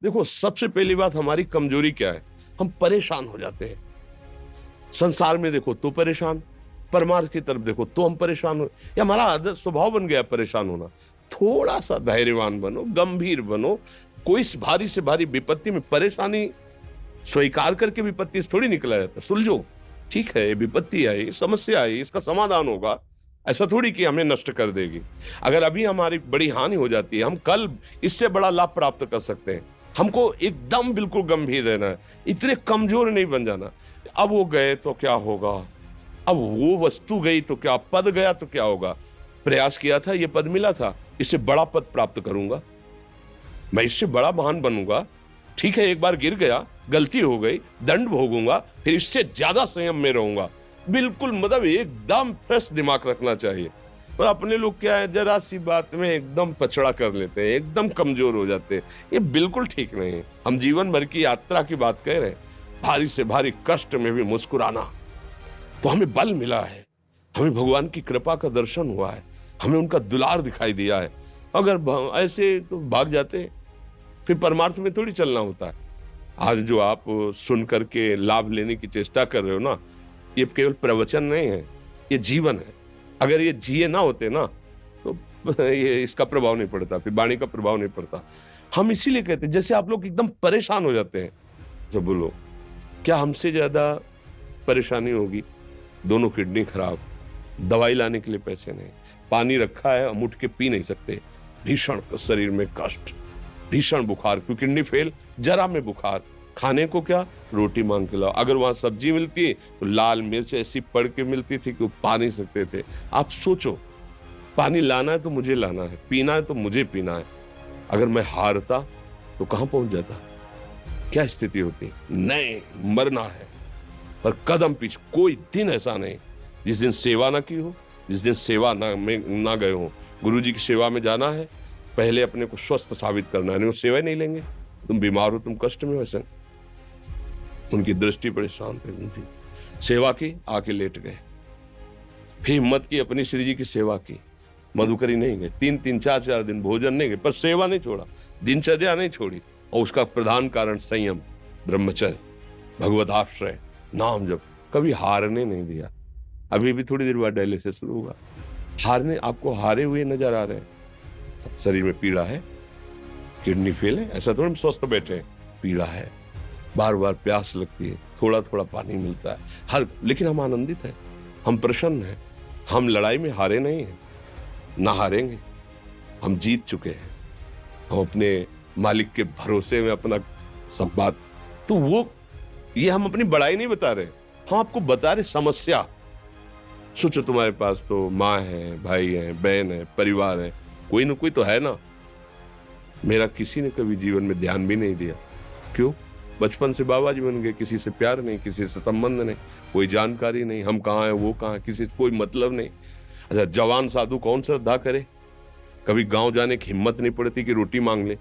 देखो, सबसे पहली बात हमारी कमजोरी क्या है? हम परेशान हो जाते हैं। संसार में देखो तो परेशान, परमार्थ की तरफ देखो तो हम परेशान हो। ये हमारा आदत स्वभाव बन गया परेशान होना। थोड़ा सा धैर्यवान बनो, गंभीर बनो। कोई भारी से भारी विपत्ति में परेशानी स्वीकार करके विपत्ति से थोड़ी निकला जाता। सुलझो, ठीक है, ये विपत्ति आई, समस्या आई, इसका समाधान होगा। ऐसा थोड़ी कि हमें नष्ट कर देगी। अगर अभी हमारी बड़ी हानि हो जाती है, हम कल इससे बड़ा लाभ प्राप्त कर सकते हैं। हमको एकदम बिल्कुल गंभीर रहना है, इतने कमजोर नहीं बन जाना। अब वो गए तो क्या होगा, अब वो वस्तु गई तो क्या, पद गया तो क्या होगा। प्रयास किया था, ये पद मिला था, इससे बड़ा पद प्राप्त करूंगा, मैं इससे बड़ा महान बनूंगा। ठीक है, एक बार गिर गया, गलती हो गई, दंड भोगूंगा, फिर इससे ज्यादा संयम में रहूंगा। बिल्कुल, मतलब एकदम फ्रेश दिमाग रखना चाहिए। और अपने लोग क्या है, जरा सी बात में एकदम पछड़ा कर लेते हैं, एकदम कमजोर हो जाते हैं। ये बिल्कुल ठीक नहीं है। हम जीवन भर की यात्रा की बात कह रहे हैं, भारी से भारी कष्ट में भी मुस्कुराना, तो हमें बल मिला है, हमें भगवान की कृपा का दर्शन हुआ है, हमें उनका दुलार दिखाई दिया है। अगर ऐसे तो भाग जाते, फिर परमार्थ में थोड़ी चलना होता है। आज जो आप सुन करके लाभ लेने की चेष्टा कर रहे हो ना, ये केवल प्रवचन नहीं है, ये जीवन है। अगर ये जिए ना होते ना, तो ये इसका प्रभाव नहीं पड़ता, फिर वाणी का प्रभाव नहीं पड़ता। हम इसीलिए कहते हैं, जैसे आप लोग एकदम परेशान हो जाते हैं जब बोलो, क्या हमसे ज्यादा परेशानी होगी? दोनों किडनी खराब, दवाई लाने के लिए पैसे नहीं, पानी रखा है हम उठ के पी नहीं सकते, भीषण शरीर में कष्ट, भीषण बुखार, क्योंकि किडनी फेल, जरा में बुखार, खाने को क्या, रोटी मांग के लाओ। अगर वहां सब्जी मिलती तो लाल मिर्च ऐसी पड़ के मिलती थी कि वो पा नहीं सकते थे। आप सोचो, पानी लाना है तो मुझे लाना है, पीना है तो मुझे पीना है। अगर मैं हारता तो कहां पहुंच जाता, क्या स्थिति होती? नहीं, मरना है, पर कदम पीछे। कोई दिन ऐसा नहीं जिस दिन सेवा ना की हो, जिस दिन सेवा ना गए हो। गुरु जी की सेवा में जाना है, पहले अपने को स्वस्थ साबित करना है, नहीं वो सेवा नहीं लेंगे। तुम बीमार हो, तुम कष्ट में हो, ऐसे उनकी दृष्टि बड़ी शांत है। उनकी सेवा की, आके लेट गए। फिर हिम्मत की, अपनी श्री जी की सेवा की, मधुकरी नहीं गए, 3-3, 4-4 दिन भोजन नहीं गए, पर सेवा नहीं छोड़ा, दिनचर्या नहीं छोड़ी। और उसका प्रधान कारण संयम, ब्रह्मचर्य, भगवत आश्रय, नाम जप, कभी हारने नहीं दिया। अभी भी थोड़ी देर बाद डायलिसिस शुरू होगा। हारने, आपको हारे हुए नजर आ रहे हैं? शरीर में पीड़ा है, किडनी फेल है, ऐसा तो हम स्वस्थ बैठे हैं, पीड़ा है, बार बार प्यास लगती है, थोड़ा थोड़ा पानी मिलता है हर, लेकिन हम आनंदित हैं, हम प्रसन्न हैं। हम लड़ाई में हारे नहीं हैं, ना हारेंगे, हम जीत चुके हैं। हम अपने मालिक के भरोसे में अपना सब बात, तो वो, ये हम अपनी बड़ाई नहीं बता रहे, हम आपको बता रहे समस्या। सोचो, तुम्हारे पास तो माँ है, भाई है, बहन है, परिवार है, कोई ना कोई तो है ना। मेरा किसी ने कभी जीवन में ध्यान भी नहीं दिया। क्यों? बचपन से बाबा जी बन गए, किसी से प्यार नहीं, किसी से संबंध नहीं, कोई जानकारी नहीं, हम कहाँ हैं, वो कहाँ है, किसी से कोई मतलब नहीं। अच्छा, जवान साधु कौन श्रद्धा करे? कभी गांव जाने की हिम्मत नहीं पड़ती कि रोटी मांग ले,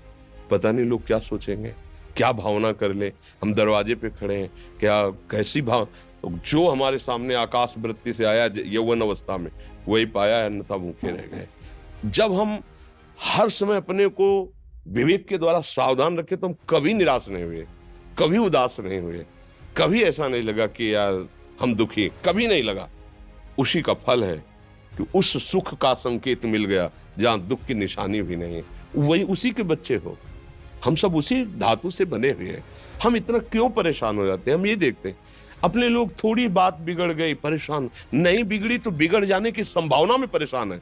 पता नहीं लोग क्या सोचेंगे, क्या भावना कर ले। हम दरवाजे पे खड़े हैं, क्या कैसी भाव, जो हमारे सामने आकाश वृत्ति से आया यौवन अवस्था में, वही पाया, अन्यथा भूखे रह गए। जब हम हर समय अपने को विवेक के द्वारा सावधान रखे, तो हम कभी निराश नहीं हुए, कभी उदास नहीं हुए, कभी ऐसा नहीं लगा कि यार हम दुखी, कभी नहीं लगा। उसी का फल है कि उस सुख का संकेत मिल गया जहां दुख की निशानी भी नहीं है। वही उसी के बच्चे हो, हम सब उसी धातु से बने हुए हैं। हम इतना क्यों परेशान हो जाते हैं? हम ये देखते हैं, अपने लोग थोड़ी बात बिगड़ गई परेशान, नहीं बिगड़ी तो बिगड़ जाने की संभावना में परेशान है।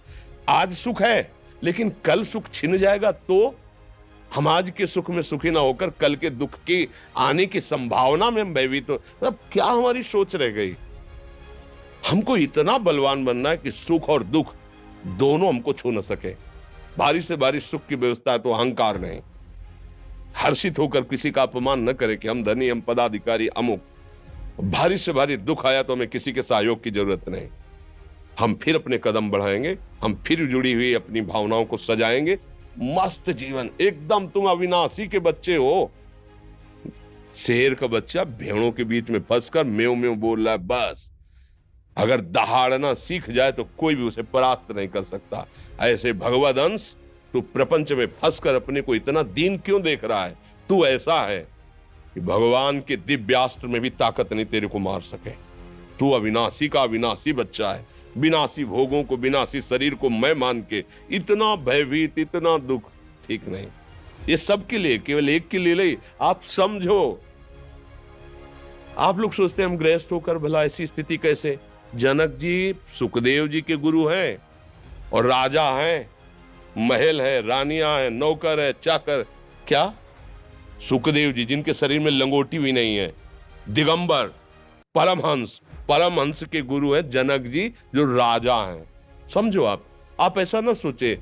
आज सुख है, लेकिन कल सुख छिन जाएगा, तो हम आज के सुख में सुखी ना होकर कल के दुख की आने की संभावना में हम भयभीत हो। मतलब क्या हमारी सोच रह गई? हमको इतना बलवान बनना है कि सुख और दुख दोनों हमको छू न सके। भारी से भारी सुख की व्यवस्था है तो अहंकार नहीं, हर्षित होकर किसी का अपमान न करे कि हम धनी, हम पदाधिकारी, अमुक। भारी से भारी दुख आया तो हमें किसी के सहयोग की जरूरत नहीं, हम फिर अपने कदम बढ़ाएंगे, हम फिर जुड़ी हुई अपनी भावनाओं को सजाएंगे। मस्त जीवन एकदम। तुम अविनाशी के बच्चे हो। शेर का बच्चा भेड़ों के बीच में फंसकर म्यों म्यों बोल रहा है, बस अगर दहाड़ना सीख जाए तो कोई भी उसे परास्त नहीं कर सकता। ऐसे भगवद अंश, तू प्रपंच में फंसकर अपने को इतना दीन क्यों देख रहा है? तू ऐसा है कि भगवान के दिव्यास्त्र में भी ताकत नहीं तेरे को मार सके। तू अविनाशी का अविनाशी बच्चा है, विनाशी भोगों को, विनाशी शरीर को मैं मान के इतना भयभीत, इतना दुख ठीक नहीं। ये सबके लिए, केवल एक के लिए नहीं। आप समझो, आप लोग सोचते हैं हम गृहस्थ होकर भला ऐसी स्थिति कैसे। जनक जी सुखदेव जी के गुरु हैं और राजा हैं, महल है, रानियां हैं, नौकर है, चाकर। क्या सुखदेव जी जिनके शरीर में लंगोटी भी नहीं है, दिगंबर, परमहंस, परमहंस के गुरु हैं जनक जी जो राजा हैं। समझो आप ऐसा ना सोचे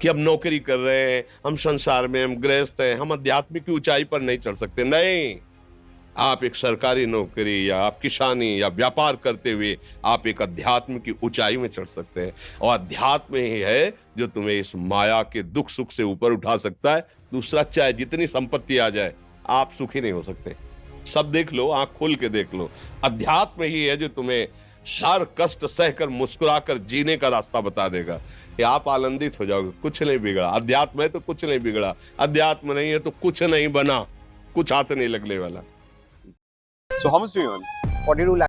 कि हम नौकरी कर रहे हैं, हम संसार में, हम गृहस्थ हैं, हम अध्यात्म की ऊंचाई पर नहीं चढ़ सकते। नहीं, आप एक सरकारी नौकरी या आप किसानी या व्यापार करते हुए आप एक अध्यात्म की ऊंचाई में चढ़ सकते हैं। और अध्यात्म ही है जो तुम्हें इस माया के दुख सुख से ऊपर उठा सकता है। दूसरा, चाहे जितनी संपत्ति आ जाए, आप सुखी नहीं हो सकते। सब देख लो, आंख खोल के देख लो, अध्यात्म ही है जो तुम्हें हर कष्ट सहकर मुस्कुराकर जीने का रास्ता बता देगा। कि आप आनंदित हो जाओगे, कुछ नहीं बिगड़ा। अध्यात्म है तो कुछ नहीं बिगड़ा, अध्यात्म नहीं है तो कुछ नहीं बना, कुछ हाथ नहीं लगने वाला। So how much do you earn? 42 lakhs